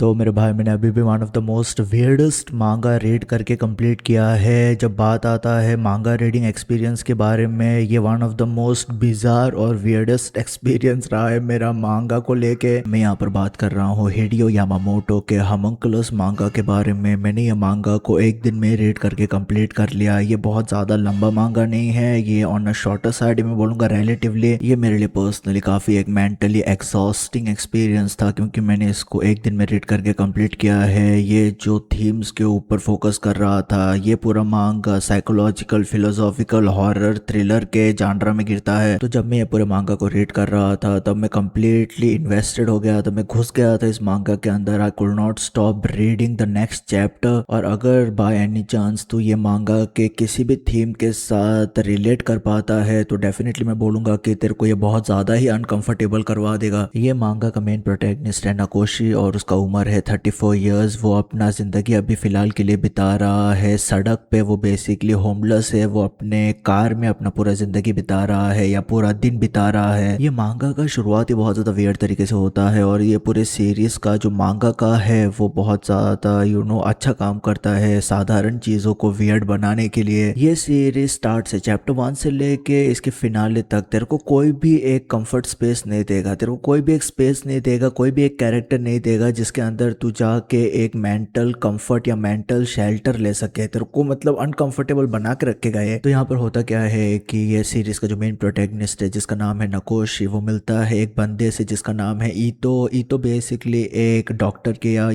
तो मेरे भाई मैंने अभी भी one of the most weirdest मांगा रीड करके कंप्लीट किया है। जब बात आता है मांगा रीडिंग एक्सपीरियंस के बारे में, ये one of the most bizarre और वियर्डेस्ट एक्सपीरियंस रहा है मेरा मांगा को लेके। मैं यहाँ पर बात कर रहा हूँ हिडेयो यामामोटो के होमुंकुलस मांगा के बारे में। मैंने ये मांगा को एक दिन में रीड करके कंप्लीट कर लिया। ये बहुत ज़्यादा लंबा मांगा नहीं है, ये ऑन अ शॉर्टर साइड में बोलूँगा रिलेटिवली। ये मेरे लिए पर्सनली काफ़ी एक मेंटली एग्जॉस्टिंग एक्सपीरियंस था, क्योंकि मैंने इसको एक दिन में रीड करके कंप्लीट किया है। ये जो थीम्स के ऊपर फोकस कर रहा था, ये पूरा मांगा साइकोलॉजिकल, फिलोसॉफिकल, हॉरर, थ्रिलर के जानरा में गिरता है। तो जब मैं ये पूरे मांगा को रीड कर रहा था तब मैं कंप्लीटली इन्वेस्टेड हो गया था, मैं घुस गया था इस मांगा के अंदर। I could not stop reading the next chapter. और अगर बाय एनी चांस तू ये मांगा के किसी भी थीम के साथ रिलेट कर पाता है तो डेफिनेटली मैं बोलूंगा कि तेरे को ये बहुत ज़्यादा ही अनकंफर्टेबल करवा देगा। ये मांगा का मेन प्रोटैगनिस्ट है नाकोशी और उसका उम्र है 34 इयर्स। वो अपना ज़िंदगी अभी फ़िलहाल के लिए बिता रहा है सड़क पे। वो बेसिकली होमलेस है, वो अपने कार में अपना पूरा ज़िंदगी बिता रहा है या पूरा दिन बिता रहा है। ये मांगा का शुरुआत ही बहुत ज़्यादा वियर्ड तरीके से होता है और ये पूरे सीरीज़ का जो मांगा का है वो बहुत ज़्यादा अच्छा काम करता है साधारण चीज़ों को वियर्ड बनाने के लिए। ये सीरीज स्टार्ट से चैप्टर 1 से लेके इसके फिनाले तक तेरे को कोई भी एक कंफर्ट स्पेस नहीं देगा, तेरे को कोई भी एक स्पेस नहीं देगा, कोई भी एक कैरेक्टर नहीं देगा जिसके अंदर तू जाके एक मेंटल कंफर्ट या मेंटल शेल्टर ले सके। तेरे को मतलब अनकंफर्टेबल बना के रखेगा ये। तो यहाँ पर होता क्या है कि ये सीरीज का जो मेन प्रोटैगनिस्ट है जिसका नाम है नाकोशी, वो मिलता है एक बंदे से जिसका नाम है ईतो। ईतो बेसिकली एक डॉक्टर के या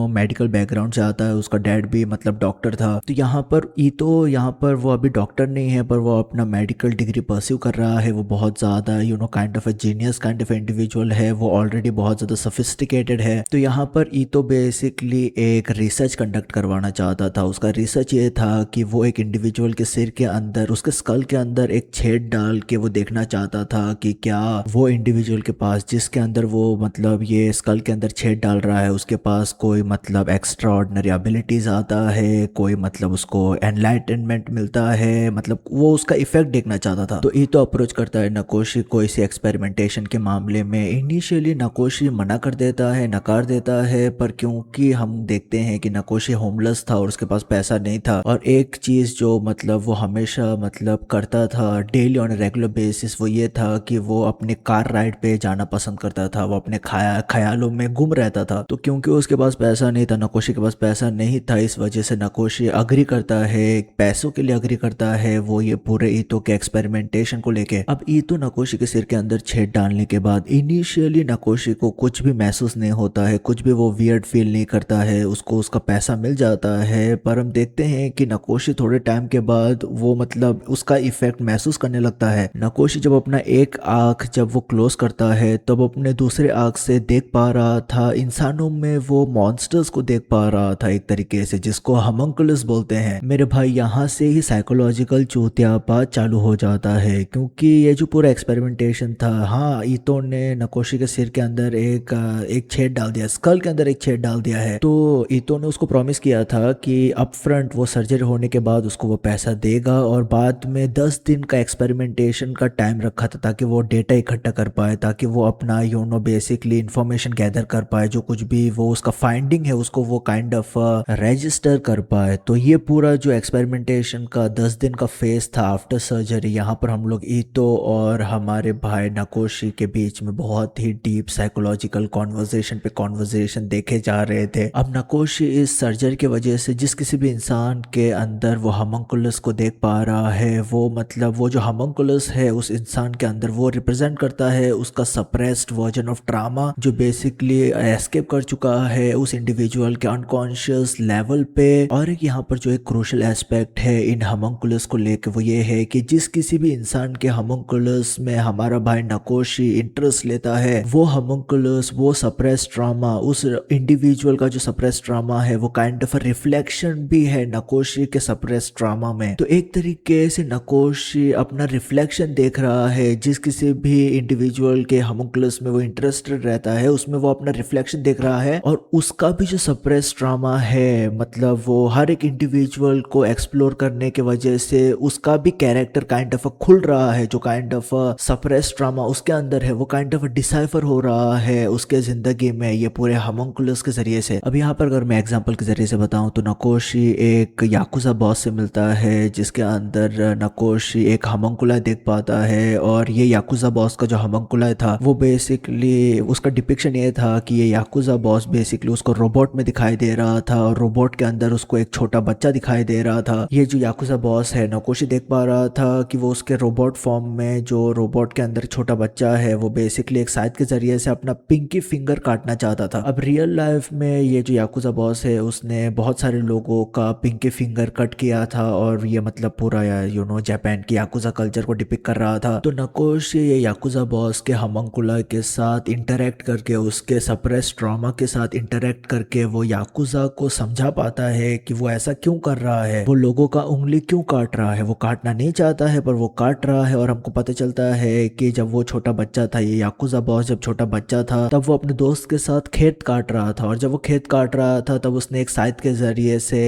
मेडिकल बैकग्राउंड से आता है। उसका डैड भी मतलब डॉक्टर था। तो यहाँ पर ईतो, यहाँ पर वो अभी डॉक्टर नहीं है पर वो अपना मेडिकल डिग्री परस्यू कर रहा है। वो बहुत ज़्यादा kind of a genius kind of individual है। वो ऑलरेडी बहुत ज़्यादा सोफिस्टिकेटेड है। तो यहाँ पर ईतो बेसिकली एक रिसर्च कंडक्ट करवाना चाहता था। उसका रिसर्च ये था कि वो एक इंडिविजुअल के सिर के अंदर, उसके स्कल के अंदर एक छेद डाल के वो देखना चाहता था कि क्या वो इंडिविजुअल के पास, जिसके अंदर वो मतलब ये स्कल के अंदर छेद डाल रहा है, उसके पास कोई मतलब एक्स्ट्रा ऑर्डिनरी एबिलिटीज आता है, कोई मतलब उसको एनलाइटनमेंट मिलता है, मतलब वो उसका इफेक्ट देखना चाहता था। तो ईतो अप्रोच करता है नाकोशी को इसी एक्सपेरिमेंटेशन के मामले में। इनिशियली नाकोशी मना कर देता है, नकार देता है, पर क्योंकि हम देखते हैं कि नाकोशी होमलेस था और उसके पास पैसा नहीं था, और एक चीज जो मतलब वो हमेशा मतलब करता था डेली ऑन रेगुलर बेसिस, वो ये था कि वो अपने कार राइड पे जाना पसंद करता था। वो अपने ख्यालों में गुम रहता था। तो क्योंकि उसके पास पैसा नहीं था, नाकोशी के पास पैसा नहीं था, इस वजह से नाकोशी अग्री करता है, पैसों के लिए अग्री करता है वो ये पूरे ईतो के एक्सपेरिमेंटेशन को लेके। अब ईतो नाकोशी के सिर के अंदर छेद डालने के बाद इनिशियली नाकोशी को कुछ भी महसूस नहीं होता है, कुछ भी वो वियर्ड फील नहीं करता है, उसको उसका पैसा मिल जाता है। पर हम देखते हैं कि नाकोशी थोड़े टाइम के बाद वो मतलब उसका इफेक्ट महसूस करने लगता है। नाकोशी जब अपना एक आंख जब वो क्लोज करता है तब अपने दूसरे आंख से देख पा रहा था इंसानों में वो मॉन्स्टर्स को देख पा रहा था एक तरीके से, जिसको होमुंकुलस बोलते हैं। मेरे भाई यहाँ से ही साइकोलॉजिकल चूतियापा चालू हो जाता है, क्योंकि ये जो पूरा एक्सपेरिमेंटेशन था, हाँ ईतो ने नाकोशी के सिर के अंदर एक छेद डाल दिया, स्कल के अंदर एक छेद डाल दिया है। तो ईतो ने उसको प्रॉमिस किया था कि अप फ्रंट वो सर्जरी होने के बाद उसको वो पैसा देगा, और बाद में 10 दिन का एक्सपेरिमेंटेशन का टाइम रखा था ताकि वो डेटा इकट्ठा कर पाए, ताकि वो अपना बेसिकली इंफॉर्मेशन गैदर कर पाए, जो कुछ भी वो उसका फाइंडिंग है उसको वो काइंड ऑफ रजिस्टर कर पाए। तो ये पूरा जो एक्सपेरिमेंटेशन का 10 दिन का फेज था आफ्टर सर्जरी, यहाँ पर हम लोग ईतो और हमारे भाई नाकोशी के बीच में बहुत ही डीप साइकोलॉजिकल कॉन्वर्जेशन देखे जा रहे थे। अब नाकोशी इस सर्जरी की वजह से जिस किसी भी इंसान के अंदर वो होमुंकुलस को देख पा रहा है, वो मतलब वो जो होमुंकुलस है उस इंसान के अंदर वो रिप्रेजेंट करता है उसका सप्रेस्ड वर्जन ऑफ ट्रामा, जो बेसिकली एस्केप कर चुका है उस इंडिविजुअल के अनकॉन्शियस लेवल पे। और एक यहाँ पर जो एक क्रूशियल एस्पेक्ट है इन होमुंकुलस को लेके, वो ये है कि जिस किसी भी इंसान के होमुंकुलस में हमारा भाई नाकोशी इंटरेस्ट लेता है, वो होमुंकुलस, वो सप्रेस्ड ट्रामा, उस इंडिविजुअल का जो सप्रेस्ड ट्रामा है वो काइंड ऑफ रिफ्लेक्शन भी है नाकोशी के सप्रेस्ड ट्रामा में। तो एक तरीके से नाकोशी अपना रिफ्लेक्शन देख रहा है, जिस किसी भी इंडिविजुअल के होमुंकुलस में वो इंटरेस्टेड रहता है उसमें वो अपना रिफ्लेक्शन देख रहा है, और उसका भी जो सप्रेस्ड ट्रामा है मतलब वो हर एक इंडिविजुअल को एक्सप्लोर करने के वजह से उसका भी कैरेक्टर काइंड ऑफ खुल रहा है, जो काइंड ऑफ सप्रेस्ड ट्रामा उसके अंदर है वो काइंड ऑफ डिसाइफर हो रहा है उसके जिंदगी में। ये पूरे होमुंकुलस के जरिए से। अब यहाँ पर अगर मैं एग्जांपल के जरिए से बताऊँ तो नकोशी एक याकुजा बॉस से मिलता है जिसके अंदर नकोशी एक होमुंकुला देख पाता है, और ये याकुजा बॉस का जो होमुंकुला था वो बेसिकली उसका डिपिक्शन ये था कि ये याकुजा बॉस बेसिकली उसको रोबोट में दिखाई दे रहा था, और रोबोट के अंदर उसको एक छोटा बच्चा दिखाई दे रहा था। ये जो याकुजा बॉस है नकोशी देख पा रहा था कि वो उसके रोबोट फॉर्म में जो रोबोट के अंदर छोटा बच्चा है वो बेसिकली एक साइड के जरिए से अपना पिंकी फिंगर काटना चाहता था। अब रियल लाइफ में ये जो याकुजा बॉस है उसने बहुत सारे लोगों का पिंकी फिंगर कट किया था, और ये मतलब पूरा जापान की याकुजा कल्चर को डिपिक्ट कर रहा था। तो नकोशी ये याकुजा बॉस के होमुंकुला के साथ इंटरेक्ट करके, उसके सप्रेस ट्रॉमा के साथ इंटरेक्ट करके वो याकुजा को समझा पाता है कि वो ऐसा क्यों कर रहा है, वो लोगों का उंगली क्यों काट रहा है। वो काटना नहीं चाहता है पर वो काट रहा है। और हमको पता चलता है कि जब वो छोटा बच्चा था, ये याकुजा बॉस जब छोटा बच्चा था तब वो अपने दोस्त के साथ खेत काट रहा था, और जब वो खेत काट रहा था तब उसने एक साइड के जरिए से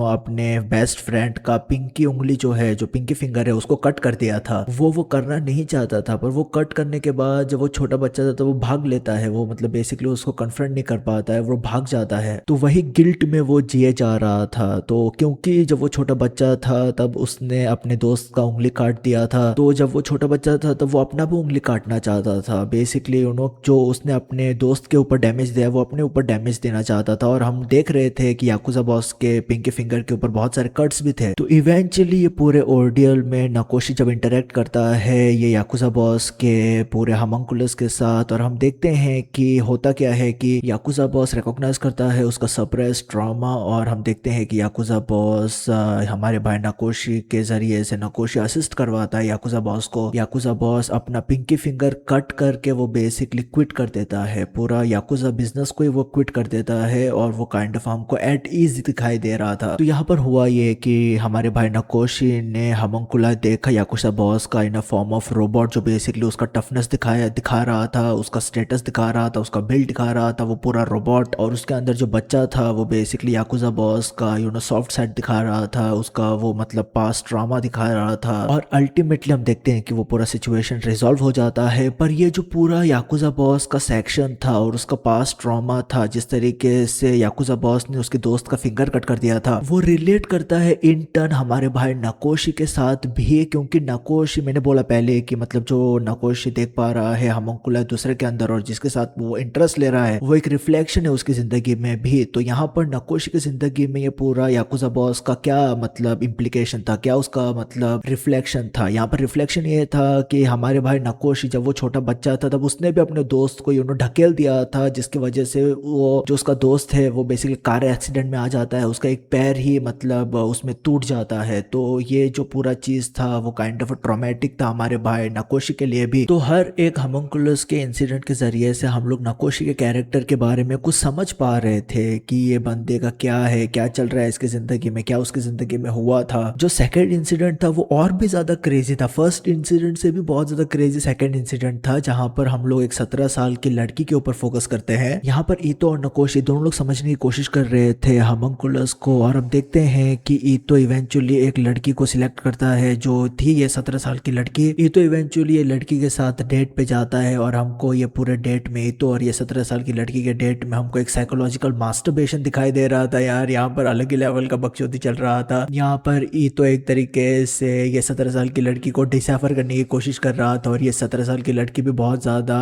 अपने बेस्ट फ्रेंड का पिंकी उंगली जो है, जो पिंकी फिंगर है, उसको कट कर दिया था। वो करना नहीं चाहता था, पर वो कट करने के बाद जब वो छोटा बच्चा था तो वो भाग लेता है। वो मतलब बेसिकली उसको कन्फ्रंट नहीं कर पाता है, वो भाग जाता है। तो वही गिल्ट में वो जिए जा रहा था। तो क्योंकि जब वो छोटा बच्चा था तब उसने अपने दोस्त का उंगली काट दिया था, तो जब वो छोटा बच्चा था तब वो अपना भी उंगली काटना चाहता था। बेसिकली जो उसने अपने दोस्त के ऊपर डैमेज दिया वो अपने ऊपर डैमेज देना चाहता था। और हम देख रहे थे कि याकुजा बॉस के पिंकी फिंगर के ऊपर बहुत सारे कट्स भी थे। तो इवेंचुअली ये पूरे ऑर्डियल में नकोशी जब इंटरेक्ट करता है ये याकुजा बॉस के पूरे होमुंकुलस के साथ, और हम देखते हैं कि होता क्या है कि याकुजा बॉस रिकॉग्नाइज करता है उसका सप्रेस ट्रॉमा, और हम देखते हैं कि याकुजा बॉस हमारे भाई नकोशी के जरिए से नकोशी असिस्ट करवाता है याकुजा बॉस को। याकुजा बॉस अपना पिंकी फिंगर कट करके वो बेसिकली क्विट कर देता है, पूरा याकुजा बिजनेस को ही वो क्विट कर देता है, और वो काइंड ऑफ हमको एट ईज दिखाई दे रहा था। तो यहाँ पर हुआ ये कि हमारे भाई नकोशी ने होमुंकुला देखा याकुजा बॉस का इन अ फॉर्म ऑफ रोबोट, जो बेसिकली उसका टफनेस दिखा रहा था, उसका स्टेटस दिखा रहा था, उसका बिल्ड दिखा रहा था, वो पूरा रोबोट। और उसके अंदर जो बच्चा था वो बेसिकली याकुजा बॉस का सॉफ्ट साइड दिखा रहा था, उसका वो मतलब पास्ट ट्रॉमा दिखा रहा था। और अल्टीमेटली हम देखते हैं कि वो पूरा सिचुएशन रिजॉल्व हो जाता है। पर ये जो पूरा याकुजा बॉस का सेक्शन था और उसका पास्ट ट्रॉमा था, जिस तरीके से याकुजा बॉस ने उसके दोस्त का फिंगर कट कर दिया था, वो रिलेट करता है इन टर्न हमारे भाई नकोशी के साथ भी। क्योंकि नकोशी, मैंने बोला पहले कि मतलब जो नकोशी देख पा रहा है होमुंकुला दूसरे के अंदर और जिसके साथ वो इंटरेस्ट ले रहा है वो एक रिफ्लेक्शन है उसकी जिंदगी में भी। तो यहाँ पर नकोशी की जिंदगी में ये पूरा याकुजा बॉस का क्या मतलब इम्प्लीकेशन था, क्या उसका मतलब रिफ्लेक्शन था। यहाँ पर रिफ्लेक्शन ये था कि हमारे भाई नकोशी जब वो छोटा बच्चा था तब उसने भी अपने दोस्त को ढकेल दिया था, जिसकी वजह से वो जो उसका दोस्त है वो बेसिकली कार एक्सीडेंट में आ जाता है, उसका एक पैर ही मतलब उसमें टूट जाता है। तो ये जो पूरा चीज था वो काइंड ऑफ ट्रॉमेटिक था हमारे भाई नकोशी के लिए भी। तो हर एक होमुंकुलस के इंसिडेंट के जरिए से हम लोग नकोशी के कैरेक्टर के बारे में कुछ समझ पा रहे थे कि ये बंदे का क्या है, क्या चल रहा है इसकी जिंदगी में, क्या उसकी जिंदगी में हुआ था। जो सेकंड इंसिडेंट था वो और भी ज्यादा क्रेजी था, फर्स्ट इंसिडेंट से भी बहुत ज्यादा क्रेजी सेकंड इंसिडेंट था, जहां पर हम लोग एक 17 साल की लड़की के ऊपर फोकस करते हैं। यहाँ पर ईतो और नकोशी दोनों लोग समझने की कोशिश कर रहे थे होमुंकुलस को, और हम देखते हैं कि ईतो इवेंचुअली एक लड़की को सिलेक्ट करता है जो थी ये 17 साल की लड़की। ईतो इवेंचुअली ये लड़की के साथ डेट पे जाता है, और हमको ये पूरे डेट में ईतो और ये 17 साल की लड़की के डेट में हमको एक साइकोलॉजिकल मास्टरबेशन दिखाई दे रहा था। यार यहाँ पर अलग ही लेवल का बकचोदी चल रहा था। यहाँ पर ईतो एक तरीके से ये 17 साल की लड़की को डिसाफर करने की कोशिश कर रहा था, और ये 17 साल की लड़की भी बहुत ज्यादा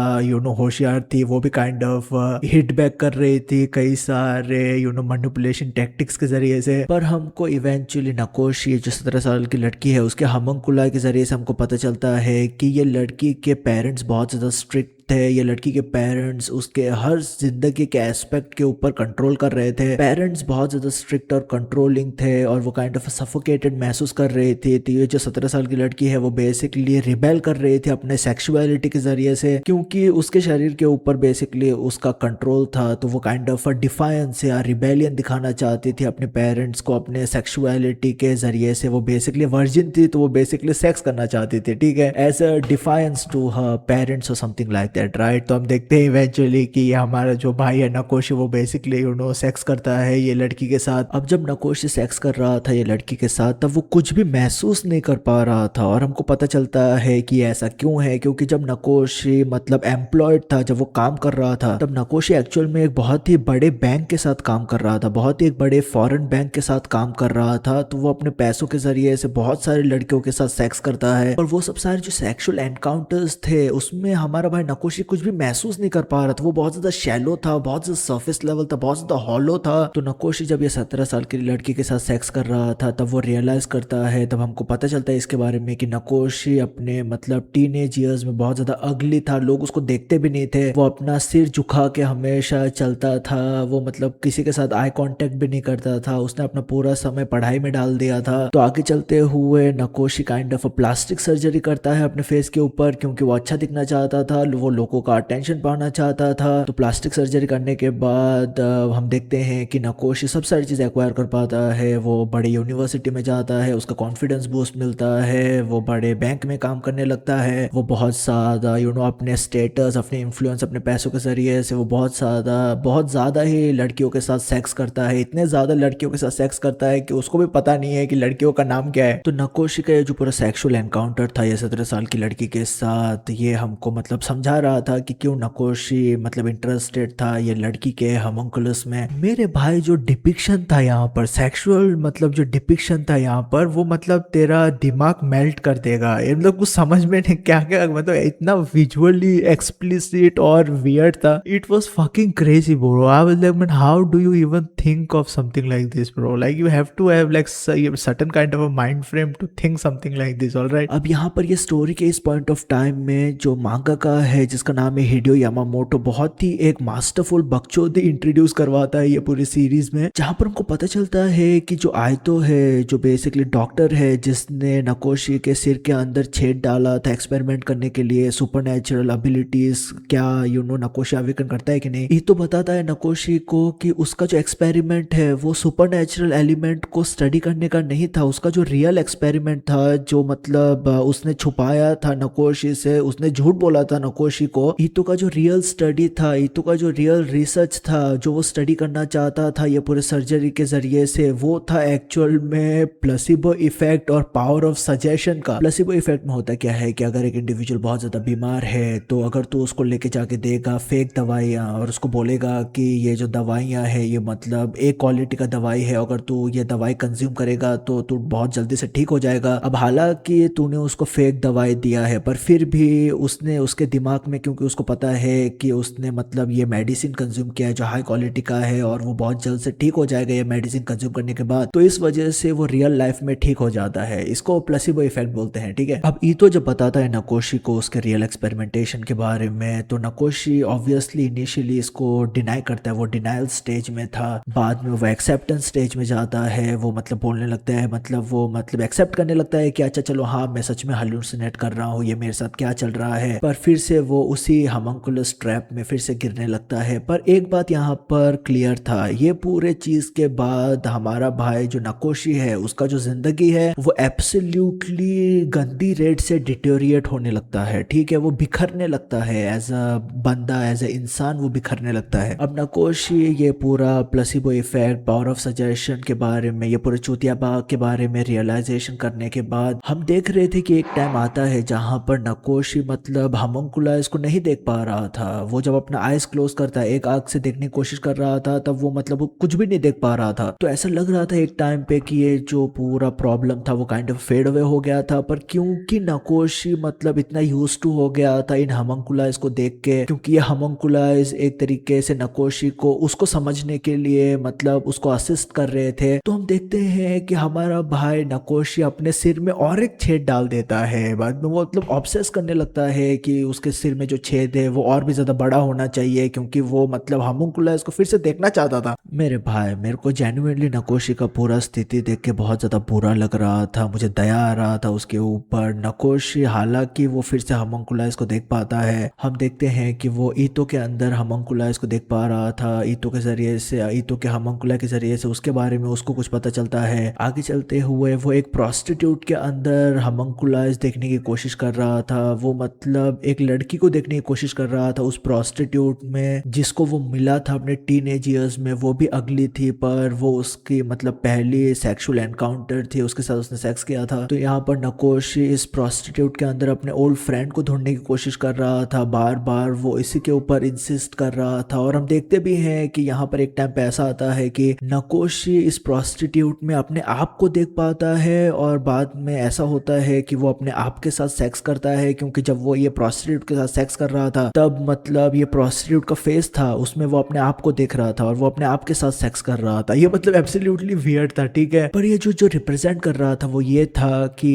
होशियार थी, वो भी काइंड ऑफ हिट बैक कर रही थी कई सारे मैनिपुलेशन टैक्टिक्स के जरिए से। पर हमको इवेंचुअली नकोशी जो 17 साल की लड़की है उसके होमुंकुला के जरिए से हमको पता चलता है कि ये लड़की के पेरेंट्स बहुत ज्यादा स्ट्रिक्ट थे। ये लड़की के पेरेंट्स उसके हर जिंदगी के एस्पेक्ट के ऊपर कंट्रोल कर रहे थे। पेरेंट्स बहुत ज्यादा स्ट्रिक्ट और कंट्रोलिंग थे, और वो काइंड ऑफ सफोकेटेड महसूस कर रही थी। तो ये जो 17 साल की लड़की है वो बेसिकली रिबेल कर रही थी अपने सेक्सुअलिटी के जरिए से, क्योंकि उसके शरीर के ऊपर बेसिकली उसका कंट्रोल था। तो वो काइंड ऑफ डिफायंस या रिबेलियन दिखाना चाहती थी अपने पेरेंट्स को अपने सेक्सुअलिटी के जरिए से। वो बेसिकली वर्जिन थी तो वो बेसिकली सेक्स करना चाहती थी, ठीक है, as a defiance to her parents और something like that. That right. तो हम देखते हैं इवेंचुअली कि ये हमारा जो भाई है नकोशी वो बेसिकली सेक्स करता है ये लड़की के साथ। अब जब नकोशी सेक्स कर रहा था ये लड़की के साथ तब वो कुछ भी महसूस नहीं कर पा रहा था, और हमको पता चलता है कि ऐसा क्यों है, क्योंकि जब नकोशी मतलब एम्प्लॉयड था, जब वो काम कर रहा था, तब नकोशी एक्चुअल में एक बहुत ही बड़े बैंक के साथ काम कर रहा था, बहुत ही एक बड़े फॉरेन बैंक के साथ काम कर रहा था। तो वो अपने पैसों के जरिए से बहुत सारे लड़कियों के साथ सेक्स करता है, और वो सब सारे जो सेक्सुअल एनकाउंटर्स थे उसमें हमारा भाई नकोशी कुछ भी महसूस नहीं कर पा रहा था। वो बहुत ज्यादा शैलो था, बहुत ज्यादा सरफेस लेवल था, बहुत ज्यादा हॉलो था। तो नकोशी जब ये 17 साल की लड़की के साथ सेक्स कर रहा था तब वो रियलाइज करता है, तब हमको पता चलता है इसके बारे में कि नकोशी अपने मतलब टीनेज ईयर्स में बहुत ज्यादा अगली था, लोग उसको देखते भी नहीं थे, वो अपना सिर झुका के हमेशा चलता था, वो मतलब किसी के साथ आई कांटेक्ट भी नहीं करता था, उसने अपना पूरा समय पढ़ाई में डाल दिया था। तो आगे चलते हुए नकोशी काइंड ऑफ प्लास्टिक सर्जरी करता है अपने फेस के ऊपर, क्योंकि वो अच्छा दिखना चाहता था, वो लोगों का अटेंशन पाना चाहता था। तो प्लास्टिक सर्जरी करने के बाद हम देखते हैं कि नकोशी सब सारी चीज़ एक्वायर कर पाता है, वो बड़ी यूनिवर्सिटी में जाता है, उसका कॉन्फिडेंस बूस्ट मिलता है, वो बड़े बैंक में काम करने लगता है, वो बहुत ज़्यादा अपने स्टेटस, अपने इन्फ्लुएंस, अपने पैसों के जरिए से वो बहुत ज़्यादा ही लड़कियों के साथ सेक्स करता है, इतने ज़्यादा लड़कियों के साथ सेक्स करता है कि उसको भी पता नहीं है कि लड़कियों का नाम क्या है। तो नकोशी का ये जो पूरा सेक्सुअल एनकाउंटर था ये 17 साल की लड़की के साथ, ये हमको मतलब समझा रहा था कि क्यों नकोशी मतलब इंटरेस्टेड था ये लड़की के होमोन्कुलस में। मेरे भाई जो डिपिक्शन था यहाँ पर सेक्सुअल मतलब जो डिपिक्शन था यहाँ पर, वो मतलब तेरा दिमाग मेल्ट कर देगा। ये मतलब कुछ समझ में नहीं क्या क्या, मतलब इतना विजुअली एक्सप्लिसिट और वियर्ड था। It was fucking crazy bro. I was like, man how do you even think of something like this bro? Like you have to have like certain kind of a mind frame to think something like this, alright. अब यहाँ पर ये story के इस point of time में जो मांगाका है जिसका नाम है हिडेयो यामामोटो, बहुत ही एक मास्टरफुल बकचोदी इंट्रोड्यूस करवाता है ये पूरी सीरीज में, जहाँ पर हमको पता चलता है कि जो आयतो है जो बेसिकली डॉक्टर है जिसने नकोशी के सिर के अंदर छेद डाला था एक्सपेरिमेंट करने के लिए सुपरनेचुरल एबिलिटीज क्या नकोशी आविष्कार करता है कि नहीं, ये तो बताता है नकोशी को कि उसका जो एक्सपेरिमेंट है वो सुपरनेचुरल एलिमेंट को स्टडी करने का नहीं था, उसका जो रियल एक्सपेरिमेंट था जो मतलब उसने छुपाया था नकोशी से, उसने झूठ बोला था नकोशी को, ईतो का जो रियल स्टडी था, ईतो का जो रियल रिसर्च था जो वो स्टडी करना चाहता था ये पूरे सर्जरी के जरिए से, वो था एक्चुअल में प्लेसिबो इफेक्ट और पावर ऑफ सजेशन का। प्लेसिबो इफेक्ट में होता क्या है कि अगर एक इंडिविजुअल बहुत ज्यादा बीमार है तो अगर तू उसको लेके जाके देगा फेक दवाइयाँ और उसको बोलेगा कि ये जो दवाइयाँ है ये मतलब एक क्वालिटी का दवाई है, अगर तू ये दवाई कंज्यूम करेगा तो तू बहुत जल्दी से ठीक हो जाएगा। अब हालांकि तूने उसको फेक दवाई दिया है पर फिर भी उसने उसके दिमाग में, क्योंकि उसको पता है कि उसने मतलब ये मेडिसिन कंज्यूम किया है जो हाई क्वालिटी का है और वो बहुत जल्द से ठीक हो जाएगा ये मेडिसिन कंज्यूम करने के बाद, तो इस वजह से वो रियल लाइफ में ठीक हो जाता है। इसको प्लेसिबो इफेक्ट बोलते हैं, ठीक है। अब ईतो जब बताता है नकोशी को उसके रियल एक्सपेरिमेंटेशन के बारे में तो नकोशी ऑब्वियसली इनिशियली इसको डिनाई करता है, वो डिनाइल स्टेज में था, बाद में वो एक्सेप्टेंस स्टेज में जाता है, वो मतलब बोलने लगता है, मतलब वो मतलब एक्सेप्ट करने लगता है कि अच्छा चलो हाँ मैं सच में हालुसिनेट कर रहा हूँ, ये मेरे साथ क्या चल रहा है, पर फिर से वो उसी होमोन्कुलस ट्रैप में फिर से गिरने लगता है। पर एक बात यहाँ पर क्लियर था, ये पूरे चीज के बाद हमारा भाई जो नकोशी है उसका जो जिंदगी है वो एब्सोल्युटली गंदी रेट से डिटोरिएट होने लगता है, ठीक है, वो बिखरने लगता है एज अ बंदा, एज अ इंसान वो बिखरने लगता है। अब नकोशी ये पूरा placebo effect, power of suggestion के बारे में, ये पूरे चूतिया बाग के बारे में रियलाइजेशन करने के बाद हम देख रहे थे कि एक टाइम आता है जहां पर नकोशी मतलब होमोन्कुलस को नहीं देख पा रहा था, वो जब अपना आइज क्लोज करता है, एक आंख से देखने की कोशिश कर रहा था, तब वो मतलब वो कुछ भी नहीं देख पा रहा था। तो ऐसा लग रहा था एक टाइम पे कि ये जो पूरा प्रॉब्लम था वो काइंड ऑफ फेड अवे हो गया था, पर क्योंकि नकोशी मतलब इतना यूज टू हो गया था इन होमोन्कुलस को देख के, क्योंकि ये होमोन्कुलस एक तरीके से नकोशी को उसको समझने के लिए मतलब उसको असिस्ट कर रहे थे। तो हम देखते हैं कि हमारा भाई नकोशी अपने सिर में और एक छेद डाल देता है, बाद में वो मतलब ऑब्सेस करने लगता है कि उसके सिर में जो छेद है वो और भी ज्यादा बड़ा होना चाहिए, क्योंकि वो मतलब होमोन्कुलस को फिर से देखना चाहता था। मेरे भाई मेरे को जेन्युइनली नकोशी का पूरा स्थिति देख के बहुत ज्यादा बुरा लग रहा था, मुझे दया आ रहा था उसके ऊपर। नकोशी हालांकि वो फिर से होमोन्कुलस को देख पाता है, हम देखते हैं कि वो ईतो के अंदर होमोन्कुलस को देख पा रहा था, ईतो के जरिए से, ईतो के होमोन्कुलस के जरिए से उसके बारे में उसको कुछ पता चलता है। आगे चलते हुए वो एक प्रोस्टिट्यूट के अंदर होमोन्कुलस देखने की कोशिश कर रहा था, वो मतलब एक लड़की को देखने की कोशिश कर रहा था, उस प्रोस्टिट्यूट में जिसको वो मिला था अपने टीनेज ईयर्स में, वो भी अगली थी, पर वो उसकी मतलब पहली सेक्सुअल एनकाउंटर थी, उसके साथ उसने सेक्स किया था। तो यहाँ पर नकोशी इस प्रोस्टिट्यूट के अंदर अपने ओल्ड फ्रेंड को ढूंढने की कोशिश कर रहा था, बार बार वो इसी के ऊपर इंसिस्ट कर रहा था। और हम देखते भी हैं कि यहाँ पर एक टाइम पे ऐसा आता है कि नकोशी इस प्रोस्टिट्यूट में अपने आप को देख पाता है, और बाद में ऐसा होता है कि वो अपने आप के साथ सेक्स करता है, क्योंकि जब वो ये प्रोस्टिट्यूट के साथ सेक्स कर रहा था तब मतलब ये प्रोस्टिट्यूट का फेस था, उसमें वो अपने आप को देख रहा था और वो अपने आप के साथ सेक्स कर रहा था। ये मतलब एब्सोल्युटली वियर्ड था, ठीक है। पर ये जो जो रिप्रेजेंट कर रहा था वो ये था कि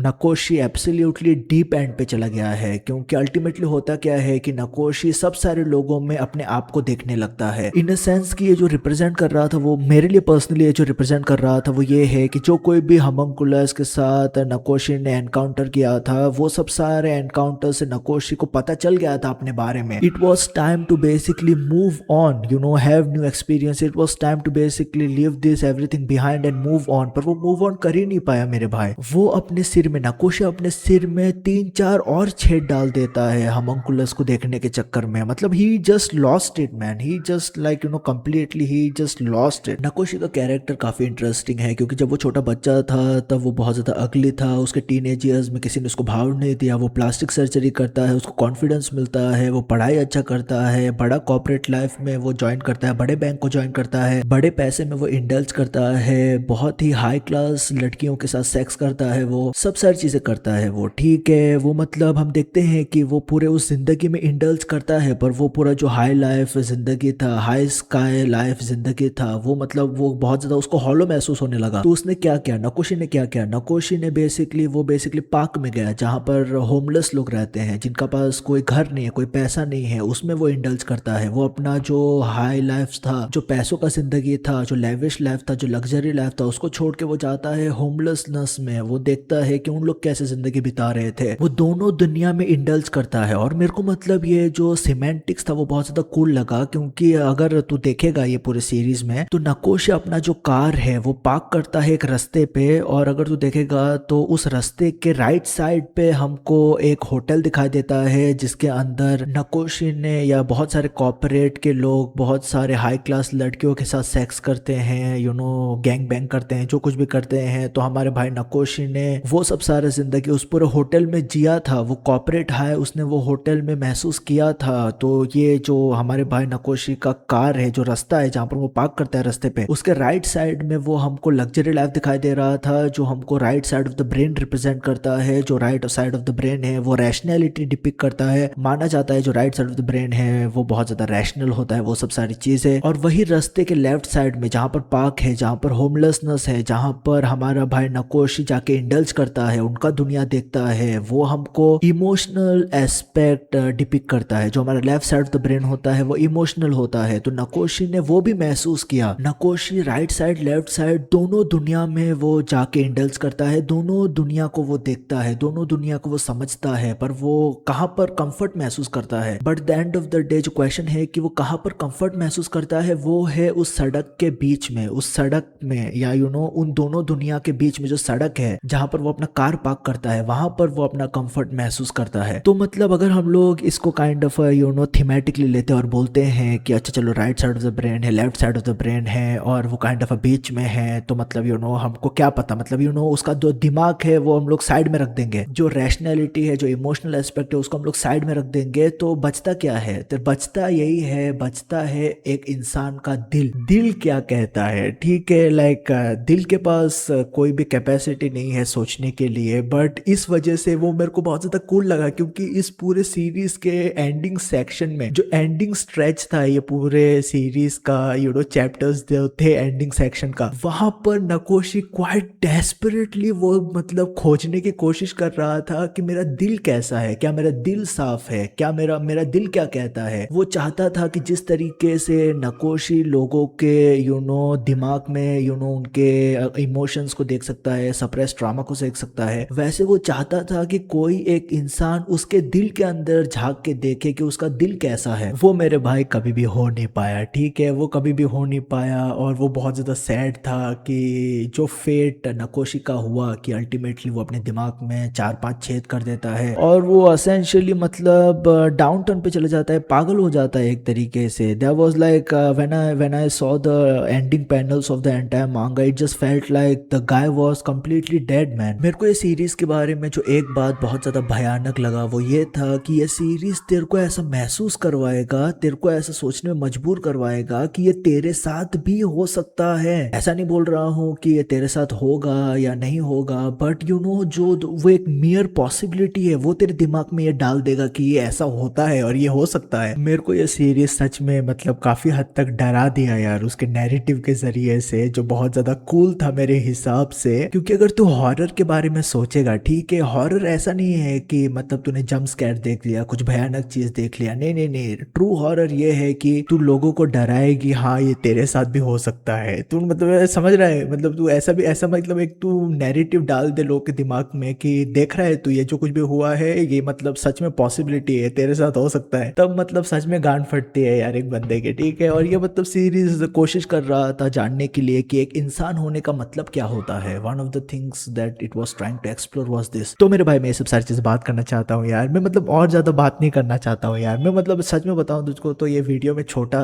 नकोशी एब्सोल्युटली डीप एंड पे चला गया है, क्योंकि अल्टीमेटली होता क्या है कि नकोशी सब सारे लोगों में अपने आप को देखने लगता है। इन अ सेंस कि ये जो रिप्रेजेंट कर रहा था, वो मेरे लिए पर्सनली ये जो रिप्रेजेंट कर रहा था वो ये है कि जो कोई भी होमुंकुलस के साथ नकोशी ने एनकाउंटर किया था, वो सब सारे एनकाउंटर से नकोशी को पता चल गया था अपने बारे में। It was time to basically move on, you know, have new experience. It was time to basically leave this everything behind and move on. पर वो मूव ऑन कर ही नहीं पाया मेरे भाई। वो अपने सिर में, नकोशी अपने सिर में 3-4 और छेद डाल देता है होमुंकुलस को देखने के चक्कर में। मतलब he just lost it man, he just like you know completely he just lost it. Nakoshi का कैरेक्टर काफी इंटरेस्टिंग है, क्योंकि जब वो छोटा बच्चा था तब वो बहुत ज्यादा अगली था। उसके टीनेज ईयर्स में किसी ने उसको भाव नहीं दिया, वो प्लास्टिक सर्जरी करता है, उसको कॉन्फिडेंस मिलता है, वो पढ़ाई अच्छा करता है, बड़ा कॉर्पोरेट लाइफ में वो ज्वाइन करता है, बड़े बैंक को ज्वाइन करता है, बड़े पैसे में वो इंडल्ज करता है, बहुत ही हाई क्लास लड़कियों के साथ सेक्स करता है, वो सब सारी चीजें करता है वो, ठीक है। वो मतलब हम देखते हैं कि वो पूरे उस जिंदगी में इंडल्ज करता है, पर वो पूरा जो हाई लाइफ जिंदगी था, हाई स्काई लाइफ जिंदगी था, वो मतलब वो बहुत ज्यादा उसको हॉलो महसूस होने लगा। तो उसने क्या किया, नकोशी ने क्या किया, नकोशी ने बेसिकली पार्क में गया, जहां पर होमलेस लोग रहते हैं, जिनका पास कोई घर नहीं है, कोई पैसा नहीं है, उसमें वो इंडल्ज करता है। वो अपना जो हाई लाइफ था, जो पैसों का जिंदगी था, जो लेविश लाइफ था, जो लग्जरी लाइफ था, उसको छोड़ के वो जाता है होमलेसनेस में। वो देखता है कि उन लोग कैसे जिंदगी बिता रहे थे, वो दोनों दुनिया में इंडल्ज करता है। और मेरे को मतलब ये जो सिमेंटिक्स था वो बहुत ज्यादा कूल लगा, क्योंकि अगर तू देखेगा ये पूरे सीरीज में, तो नकोशी अपना जो कार है वो पार्क करता है एक रास्ते पे, और अगर तू देखेगा तो उस रास्ते के राइट साइड पे हमको एक होटल दिखाई देता है, जिसके अंदर नकोशी ने या बहुत सारे कॉर्पोरेट के लोग बहुत सारे हाई क्लास लड़कियों के साथ सेक्स करते हैं, यू नो, गैंग बैंग करते हैं, जो कुछ भी करते हैं। तो हमारे भाई नकोशी ने वो सब सारे जिंदगी उस पूरे होटल में जिया था, वो कॉर्पोरेट हाई उसने वो होटल में महसूस किया था। तो ये जो हमारे भाई नकोशी का कार है, जो रास्ता है जहाँ पर वो पार्क करता है रास्ते पे, उसके राइट साइड में वो हमको लग्जरी लाइफ दिखाई दे रहा था, जो हमको right side of the brain represent करता है। जो right side of the brain है वो रैशनैलिटी डिपिक्ट करता है। माना जाता है जो right side of the brain है वो बहुत ज्यादा रैशनल होता है, वो सब सारी चीजें। और वही रास्ते के लेफ्ट साइड में जहाँ पर पार्क है, जहाँ पर होमलेसनेस है, जहाँ पर हमारा भाई नकोशी जाके इंडल्ज करता है, उनका दुनिया देखता है, वो हमको इमोशनल एस्पेक्ट डिपिक्ट करता है। जो हमारा left side of the brain होता है वो इमोशनल होता है, तो नकोशी ने वो भी महसूस किया। नकोशी राइट साइड लेफ्ट साइड दोनों दुनिया में वो जाके इंडल्ज करता है, दोनों दुनिया को वो देखता है, दोनों दुनिया को वो समझता है, पर वो कहाँ पर कंफर्ट महसूस करता है। But the end of the day जो क्वेश्चन है कि वो कहाँ पर कंफर्ट महसूस करता है, वो है उस सड़क के बीच में, उस सड़क में, या यू नो उन दोनों दुनिया के बीच में जो सड़क है जहां पर वो अपना कार पार्क करता है, वहां पर वो अपना कंफर्ट महसूस करता है। तो मतलब अगर हम लोग इसको kind of you know thematically लेते हैं और बोलते हैं कि अच्छा चलो right side of the brain है, left side of the brain है, और वो काइंड ऑफ बीच में है, तो मतलब यू नो हमको क्या पता, मतलब यू नो उसका जो दिमाग है वो हम लोग साइड में रख देंगे, जो रैशनैलिटी है, जो इमोशनल एस्पेक्ट है, उसको हम लोग साइड में रख देंगे। तो बचता क्या है, तो बचता यही है, बचता है एक इंसान का दिल। दिल क्या कहता है, ठीक है, लाइक दिल के पास कोई भी कैपेसिटी नहीं है सोचने के लिए। बट इस वजह से वो मेरे को बहुत ज्यादा कूल लगा, क्योंकि इस पूरे सीरीज के एंडिंग सेक्शन में जो एंडिंग स्ट्रेच था ये पूरे सीरीज का, यू नो चैप्टर्स जो थे एंडिंग सेक्शन का, वहां पर नकोशी क्वाइट डेस्परेटली वो मतलब खोजने की कोशिश कर रहा था कि मेरा दिल कैसा है, क्या मेरा दिल साफ है, क्या मेरा दिल क्या कहता है। वो चाहता था कि जिस तरीके से नकोशी लोगों के यू नो दिमाग में यू नो उनके इमोशंस को देख सकता है, सप्रेस ट्रॉमा को देख सकता है, वैसे वो चाहता था कि कोई एक इंसान उसके दिल के अंदर झांक के देखे कि उसका दिल कैसा है। वो मेरे भाई कभी भी हो नहीं पाया, ठीक है, वो कभी भी हो नहीं पाया। और वो बहुत ज्यादा सैड था कि जो फेट नकोशी का हुआ कि अल्टीमेटली वो अपने दिमाग में 4-5 छेद कर देता है, और वो असेंशियली लिटरली मतलब डाउन टर्न पे चले जाता है, पागल हो जाता है एक तरीके से। There was like when I saw the ending panels of the entire manga, it just felt like the guy was completely dead man. मेरे को ये सीरीज के बारे में जो एक बात बहुत ज्यादा भयानक लगा वो ये था कि ये सीरीज तेरे को ऐसा महसूस करवाएगा, तेरे को ऐसा सोचने में मजबूर करवाएगा कि ये तेरे साथ भी हो सकता है। ऐसा नहीं बोल रहा हूँ कि ये तेरे साथ होगा या नहीं होगा, बट यू नो जो वो एक मियर पॉसिबिलिटी है वो तेरे दिमाग में ये डाल देगा कि ये ऐसा होता है और ये हो सकता है। मेरे को ये सीरीज सच में मतलब काफी हद तक डरा दिया यार उसके नैरेटिव के जरिए से, जो बहुत ज्यादा कूल था मेरे हिसाब से। क्योंकि अगर तू हॉरर के बारे में सोचेगा, ठीक है, हॉरर ऐसा नहीं है कि मतलब तूने जंप स्कैर देख लिया, कुछ भयानक चीज देख लिया, नहीं नहीं नहीं। ट्रू हॉरर ये है कि तू लोगों को डराएगी, हाँ ये तेरे साथ भी हो सकता है। तू मतलब समझ रहा है, मतलब तू ऐसा भी ऐसा मतलब एक तू नैरेटिव डाल दे लोग के दिमाग में कि देख रहा है तू ये जो कुछ भी हुआ है ये मतलब सच में पॉसिबिलिटी है, तेरे साथ हो सकता है, तब मतलब सच में गांड फटती है यार एक बंदे के, ठीक है। और ये मतलब सीरीज कोशिश कर रहा था जानने के लिए कि एक इंसान होने का मतलब क्या होता है। One of the things that it was trying to explore was this. तो मेरे भाई मैं ये सब सारी चीजें बात करना चाहता हूँ यार, मैं मतलब और ज्यादा बात नहीं करना चाहता हूँ यार। मैं मतलब सच में बताऊं तुझको तो ये वीडियो में छोटा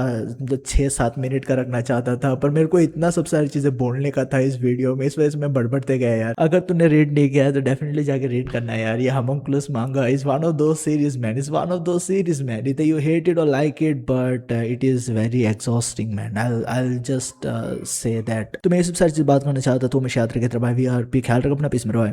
6-7 मिनट का रखना चाहता था, पर मेरे को इतना सब सारी चीजें बोलने का था इस वीडियो में, इस वजह से मैं बड़बड़ते गया यार। अगर तूने रेड नहीं किया है तो डेफिनेटली जाके रेड करना है यार। ये होमुंकुलस मांगा is one of those series man, is one of those series man, इधर यू हेट इट और like it, but it is very exhausting man. I just say that. तो मैं ये सब सारी चीज बात करना चाहता, तो मैं शायद रखे भाई भी, और भी ख्याल रख अपना, पीस में रहो।